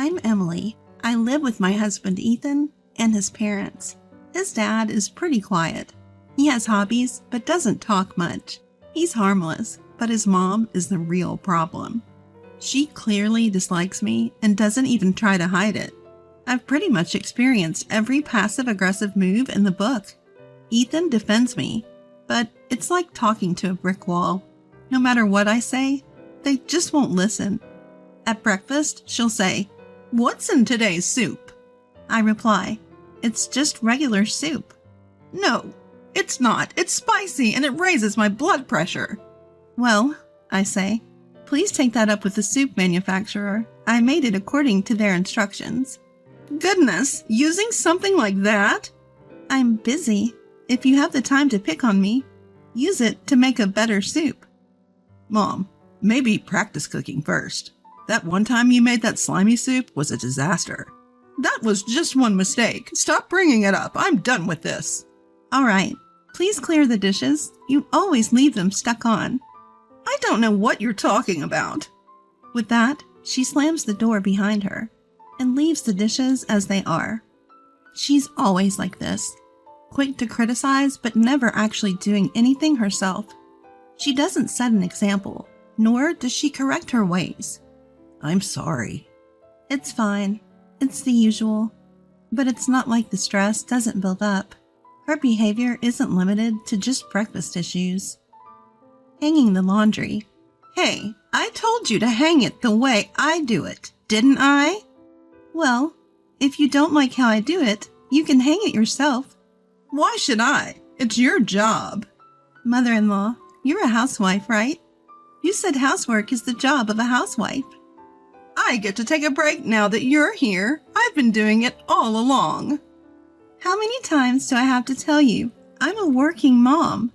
I'm Emily. I live with my husband Ethan and his parents. His dad is pretty quiet. He has hobbies but doesn't talk much. He's harmless, but his mom is the real problem. She clearly dislikes me and doesn't even try to hide it. I've pretty much experienced every passive-aggressive move in the book. Ethan defends me, but it's like talking to a brick wall. No matter what I say, they just won't listen. At breakfast, she'll say, "What's in today's soup?" I reply, "It's just regular soup." "No, it's not. It's spicy and it raises my blood pressure." "Well," I say, "please take that up with the soup manufacturer. I made it according to their instructions." "Goodness, using something like that?" "I'm busy. If you have the time to pick on me, use it to make a better soup." "Mom, maybe practice cooking first. That one time you made that slimy soup was a disaster." "That was just one mistake. Stop bringing it up. I'm done with this." "All right. Please clear the dishes. You always leave them stuck on." "I don't know what you're talking about." With that, she slams the door behind her and leaves the dishes as they are. She's always like this, quick to criticize but never actually doing anything herself. She doesn't set an example, nor does she correct her ways. "I'm sorry." "It's fine. It's the usual." But it's not like the stress doesn't build up. Her behavior isn't limited to just breakfast issues. Hanging the laundry. "Hey, I told you to hang it the way I do it, didn't I?" "Well, if you don't like how I do it, you can hang it yourself." "Why should I? It's your job." "Mother-in-law, you're a housewife, right? You said housework is the job of a housewife." "I get to take a break now that you're here. I've been doing it all along." "How many times do I have to tell you? I'm a working mom."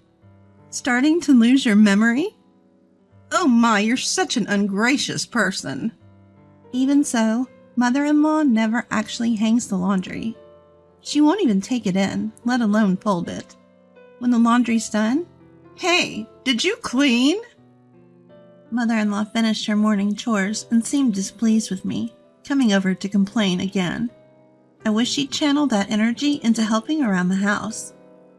Starting to lose your memory? "Oh my, you're such an ungracious person." Even so, mother-in-law never actually hangs the laundry. She won't even take it in, let alone fold it. When the laundry's done, "Hey, did you clean?" Mother-in-law finished her morning chores and seemed displeased with me, coming over to complain again. I wish she'd channel that energy into helping around the house.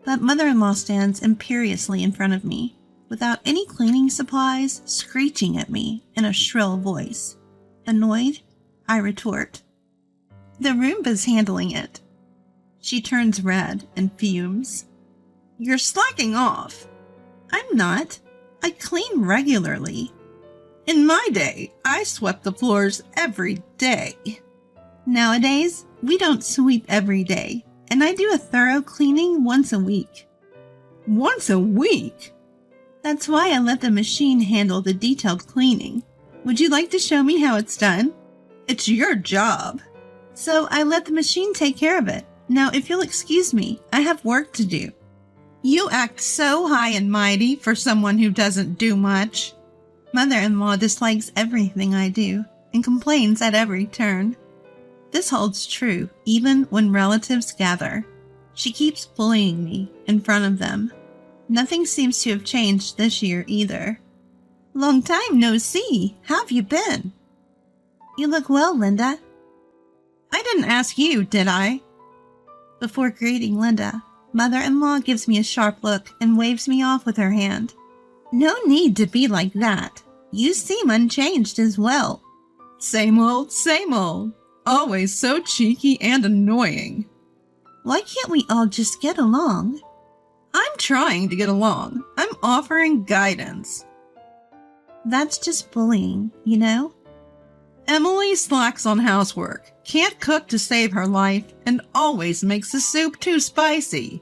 But mother-in-law stands imperiously in front of me, without any cleaning supplies, screeching at me in a shrill voice. Annoyed, I retort, "The Roomba's handling it." She turns red and fumes. "You're slacking off." "I'm not. I clean regularly." "In my day, I swept the floors every day." "Nowadays, we don't sweep every day, and I do a thorough cleaning once a week." "Once a week?" "That's why I let the machine handle the detailed cleaning. Would you like to show me how it's done?" "It's your job." "So I let the machine take care of it. Now, if you'll excuse me, I have work to do." "You act so high and mighty for someone who doesn't do much." Mother-in-law dislikes everything I do and complains at every turn. This holds true even when relatives gather. She keeps bullying me in front of them. Nothing seems to have changed this year either. "Long time no see. How've you been?" "You look well, Linda." "I didn't ask you, did I?" Before greeting Linda, mother-in-law gives me a sharp look and waves me off with her hand. "No need to be like that. You seem unchanged as well." "Same old, same old. Always so cheeky and annoying." "Why can't we all just get along?" "I'm trying to get along. I'm offering guidance." "That's just bullying, you know?" "Emily slacks on housework, can't cook to save her life, and always makes the soup too spicy."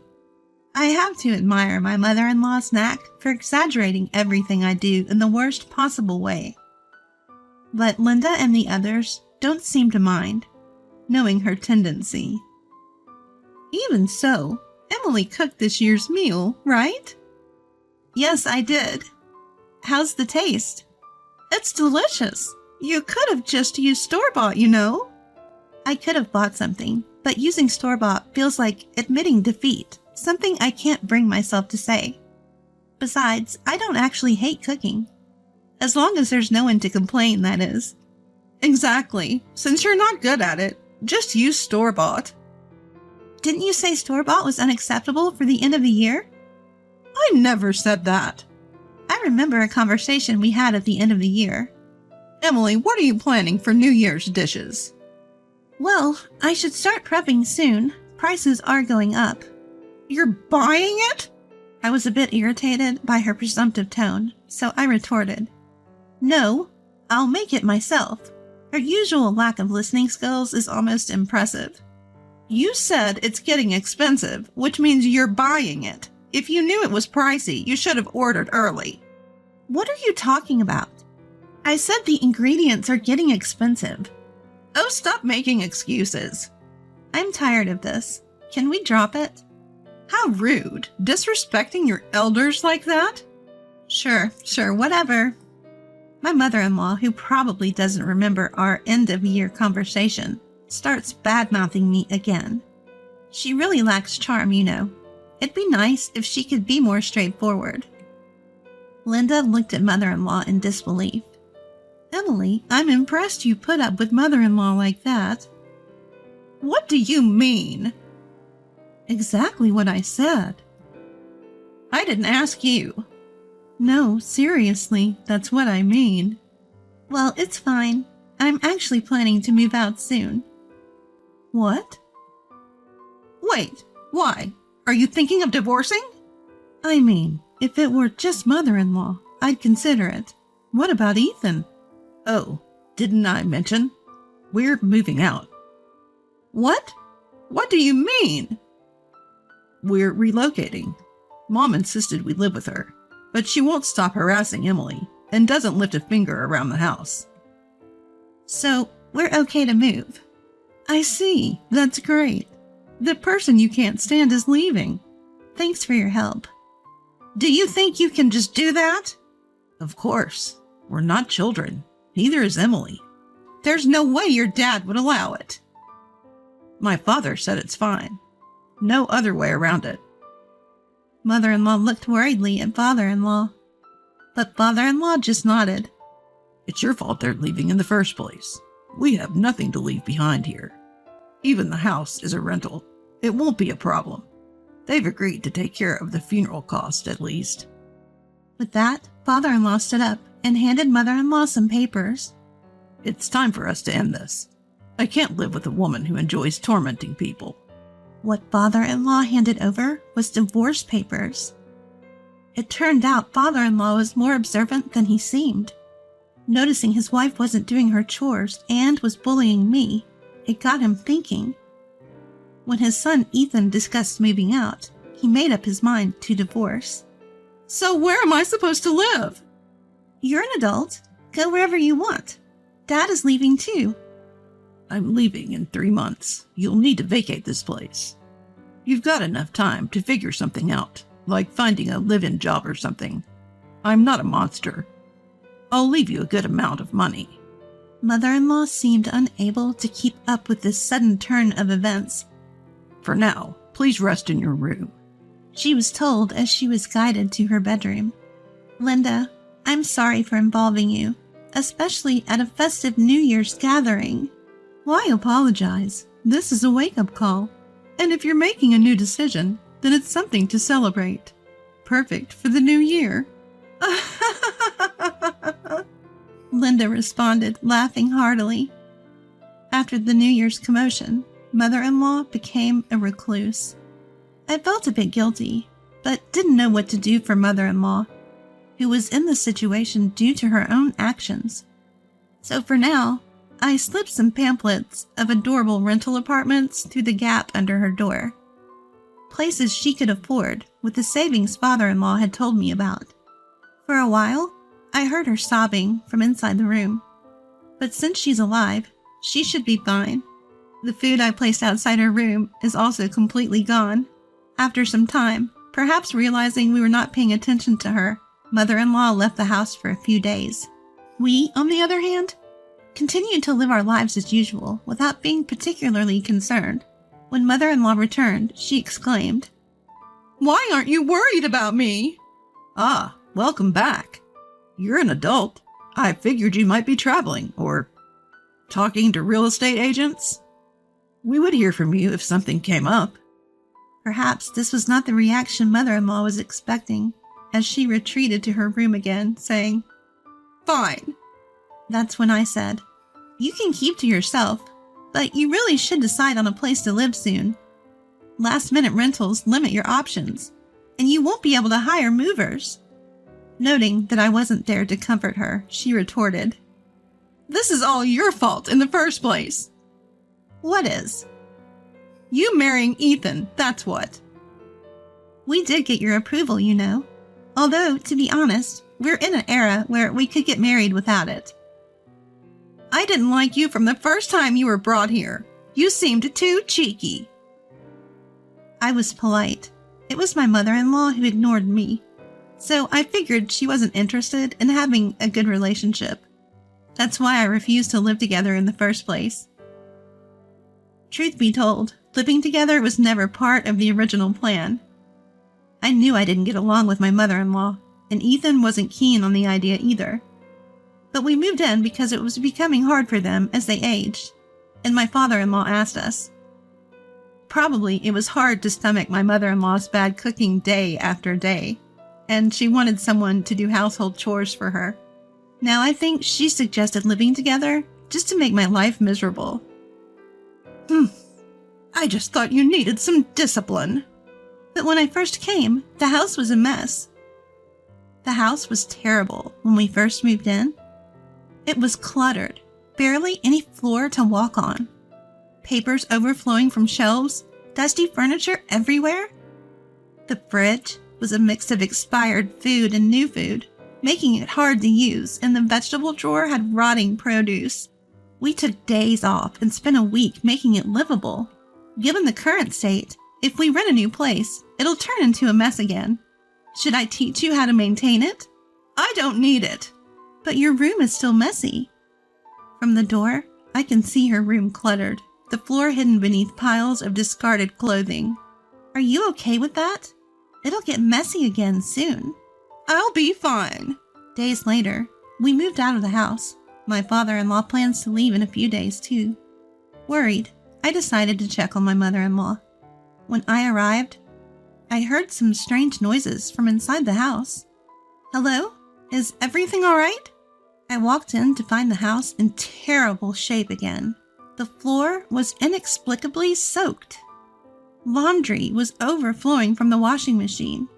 I have to admire my mother-in-law's knack for exaggerating everything I do in the worst possible way. But Linda and the others don't seem to mind, knowing her tendency. "Even so, Emily cooked this year's meal, right?" "Yes, I did." "How's the taste?" "It's delicious. You could have just used store-bought, you know." I could have bought something, but using store-bought feels like admitting defeat, something I can't bring myself to say. Besides, I don't actually hate cooking. As long as there's no one to complain, that is. Exactly. Since you're not good at it, just use store-bought. Didn't you say store-bought was unacceptable for the end of the year? I never said that. I remember a conversation we had at the end of the year. Emily, what are you planning for New Year's dishes? Well, I should start prepping soon. Prices are going up. You're buying it? I was a bit irritated by her presumptive tone, so I retorted, No, I'll make it myself. Her usual lack of listening skills is almost impressive. You said it's getting expensive, which means you're buying it. If you knew it was pricey, you should have ordered early. What are you talking about? I said the ingredients are getting expensive. Oh, stop making excuses. I'm tired of this. Can we drop it? How rude. Disrespecting your elders like that? Sure, whatever. My mother-in-law, who probably doesn't remember our end-of-year conversation, starts bad-mouthing me again. She really lacks charm, you know. It'd be nice if she could be more straightforward. Linda looked at mother-in-law in disbelief. Emily, I'm impressed you put up with mother-in-law like that. What do you mean? Exactly what I said. I didn't ask you. No, seriously, that's what I mean. Well, it's fine. I'm actually planning to move out soon. What? Wait, why? Are you thinking of divorcing? I mean, if it were just mother-in-law, I'd consider it. What about Ethan? Oh, didn't I mention? We're moving out. What? What do you mean? We're relocating. Mom insisted we live with her, but she won't stop harassing Emily and doesn't lift a finger around the house. So, we're okay to move. I see. That's great. The person you can't stand is leaving. Thanks for your help. Do you think you can just do that? Of course. We're not children. Neither is Emily. There's no way your dad would allow it. My father said it's fine. No other way around it. Mother-in-law looked worriedly at father-in-law, but father-in-law just nodded. It's your fault they're leaving in the first place. We have nothing to leave behind here. Even the house is a rental. It won't be a problem. They've agreed to take care of the funeral cost at least. With that, father-in-law stood up and handed mother-in-law some papers. It's time for us to end this. I can't live with a woman who enjoys tormenting people. What father-in-law handed over was divorce papers. It turned out father-in-law was more observant than he seemed. Noticing his wife wasn't doing her chores and was bullying me, it got him thinking. When his son Ethan discussed moving out, he made up his mind to divorce. So where am I supposed to live? You're an adult. Go wherever you want. Dad is leaving too. I'm leaving in 3 months. You'll need to vacate this place. You've got enough time to figure something out, like finding a live-in job or something. I'm not a monster. I'll leave you a good amount of money. Mother-in-law seemed unable to keep up with this sudden turn of events. For now, please rest in your room, she was told as she was guided to her bedroom. Linda, I'm sorry for involving you, especially at a festive New Year's gathering. Why apologize? This is a wake-up call. And if you're making a new decision, then it's something to celebrate. Perfect for the new year. Linda responded, laughing heartily. After the New Year's commotion, mother-in-law became a recluse. I felt a bit guilty, but didn't know what to do for mother-in-law, who was in the situation due to her own actions. So for now, I slipped some pamphlets of adorable rental apartments through the gap under her door. Places she could afford with the savings father-in-law had told me about. For a while, I heard her sobbing from inside the room. But since she's alive, she should be fine. The food I placed outside her room is also completely gone. After some time, perhaps realizing we were not paying attention to her, mother-in-law left the house for a few days. We, on the other hand, continued to live our lives as usual without being particularly concerned. When mother-in-law returned, she exclaimed, "Why aren't you worried about me?" "Ah, welcome back. You're an adult. I figured you might be traveling, or..." Talking to real estate agents? We would hear from you if something came up. Perhaps this was not the reaction mother-in-law was expecting, as she retreated to her room again, saying, "Fine." That's when I said, "You can keep to yourself, but you really should decide on a place to live soon. Last-minute rentals limit your options, and you won't be able to hire movers." Noting that I wasn't there to comfort her, she retorted, "This is all your fault in the first place." "What is?" "You marrying Ethan, that's what." "We did get your approval, you know. Although, to be honest, we're in an era where we could get married without it." "I didn't like you from the first time you were brought here. You seemed too cheeky." I was polite. It was my mother-in-law who ignored me, so I figured she wasn't interested in having a good relationship. That's why I refused to live together in the first place. Truth be told, living together was never part of the original plan. I knew I didn't get along with my mother-in-law, and Ethan wasn't keen on the idea either. But we moved in because it was becoming hard for them as they aged, and my father-in-law asked us. Probably it was hard to stomach my mother-in-law's bad cooking day after day, and she wanted someone to do household chores for her. Now I think she suggested living together just to make my life miserable. I just thought you needed some discipline." But when I first came, the house was a mess. The house was terrible when we first moved in. It was cluttered, barely any floor to walk on. Papers overflowing from shelves, dusty furniture everywhere. The fridge was a mix of expired food and new food, making it hard to use, and the vegetable drawer had rotting produce. We took days off and spent a week making it livable. Given the current state, if we rent a new place, it'll turn into a mess again. Should I teach you how to maintain it? I don't need it. But your room is still messy. From the door, I can see her room cluttered, the floor hidden beneath piles of discarded clothing. Are you okay with that? It'll get messy again soon. I'll be fine. Days later, we moved out of the house. My father-in-law plans to leave in a few days, too. Worried, I decided to check on my mother-in-law. When I arrived, I heard some strange noises from inside the house. "Hello? Is everything all right?" I walked in to find the house in terrible shape again. The floor was inexplicably soaked. Laundry was overflowing from the washing machine,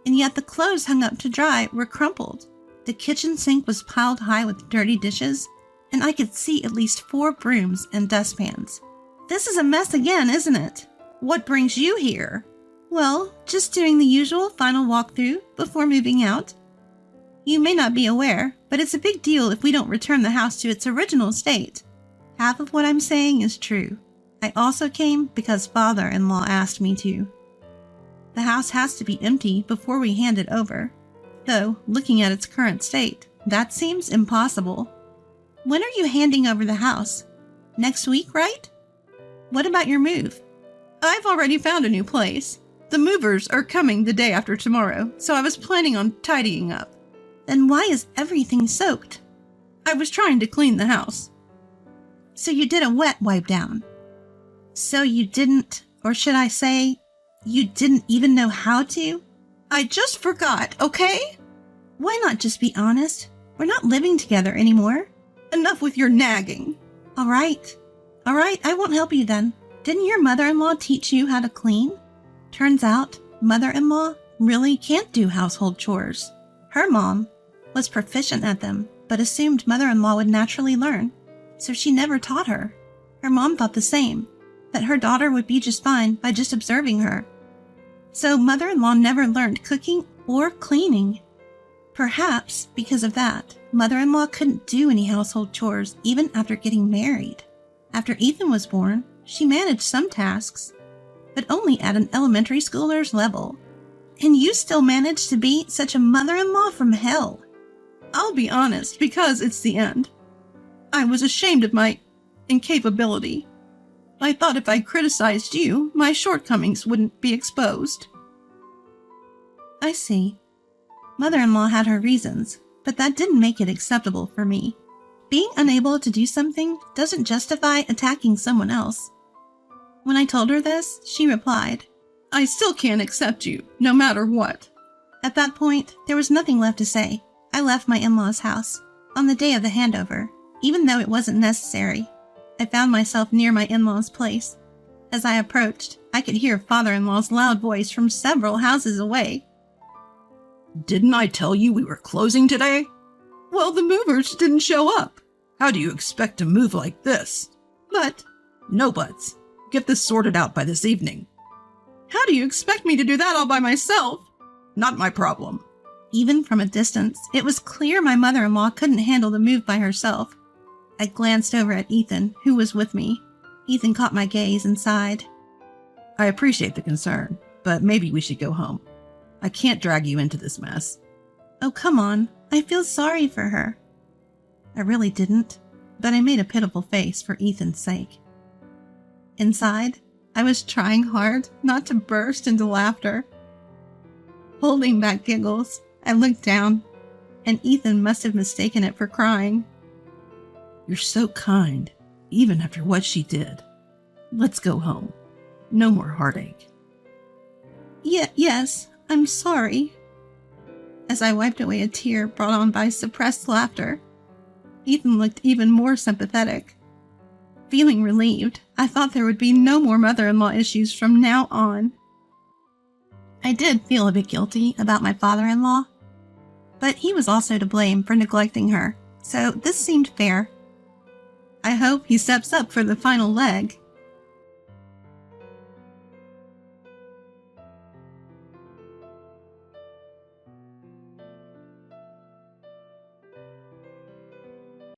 and yet the clothes hung up to dry were crumpled. The kitchen sink was piled high with dirty dishes, and I could see at least 4 brooms and dustpans. "This is a mess again, isn't it? What brings you here?" "Well, just doing the usual final walkthrough before moving out. You may not be aware, but it's a big deal if we don't return the house to its original state. Half of what I'm saying is true. I also came because father-in-law asked me to. The house has to be empty before we hand it over. Though, looking at its current state, that seems impossible. When are you handing over the house? Next week, right? What about your move?" "I've already found a new place. The movers are coming the day after tomorrow, so I was planning on tidying up." "Then why is everything soaked?" "I was trying to clean the house." "So you did a wet wipe down?" "So you didn't, or should I say, you didn't even know how to?" "I just forgot, okay?" "Why not just be honest? We're not living together anymore." "Enough with your nagging." All right, I won't help you then. Didn't your mother-in-law teach you how to clean?" Turns out, mother-in-law really can't do household chores. Her mom was proficient at them, but assumed mother-in-law would naturally learn, so she never taught her. Her mom thought the same, that her daughter would be just fine by just observing her. So mother-in-law never learned cooking or cleaning. Perhaps because of that, mother-in-law couldn't do any household chores even after getting married. After Ethan was born, she managed some tasks, but only at an elementary schooler's level. And you still managed to be such a mother-in-law from hell. I'll be honest, because it's the end. I was ashamed of my incapability. I thought if I criticized you, my shortcomings wouldn't be exposed. I see. Mother-in-law had her reasons, but that didn't make it acceptable for me. Being unable to do something doesn't justify attacking someone else. When I told her this, she replied, "I still can't accept you, no matter what." At that point, there was nothing left to say. I left my in-laws' house on the day of the handover, even though it wasn't necessary. I found myself near my in-laws' place. As I approached, I could hear father-in-law's loud voice from several houses away. "Didn't I tell you we were closing today? Well, the movers didn't show up. How do you expect to move like this?" But, "No buts. Get this sorted out by this evening." how do you expect me to do that all by myself? "Not my problem." Even from a distance, it was clear my mother-in-law couldn't handle the move by herself. I glanced over at Ethan, who was with me. Ethan caught my gaze and sighed. "I appreciate the concern, but maybe we should go home. I can't drag you into this mess." Oh, come on. I feel sorry for her. I really didn't, but I made a pitiful face for Ethan's sake. Inside, I was trying hard not to burst into laughter. Holding back giggles, I looked down, and Ethan must have mistaken it for crying. "You're so kind, even after what she did. Let's go home. No more heartache." Yes, I'm sorry." As I wiped away a tear brought on by suppressed laughter, Ethan looked even more sympathetic. Feeling relieved, I thought there would be no more mother-in-law issues from now on. I did feel a bit guilty about my father-in-law, but he was also to blame for neglecting her, so this seemed fair. I hope he steps up for the final leg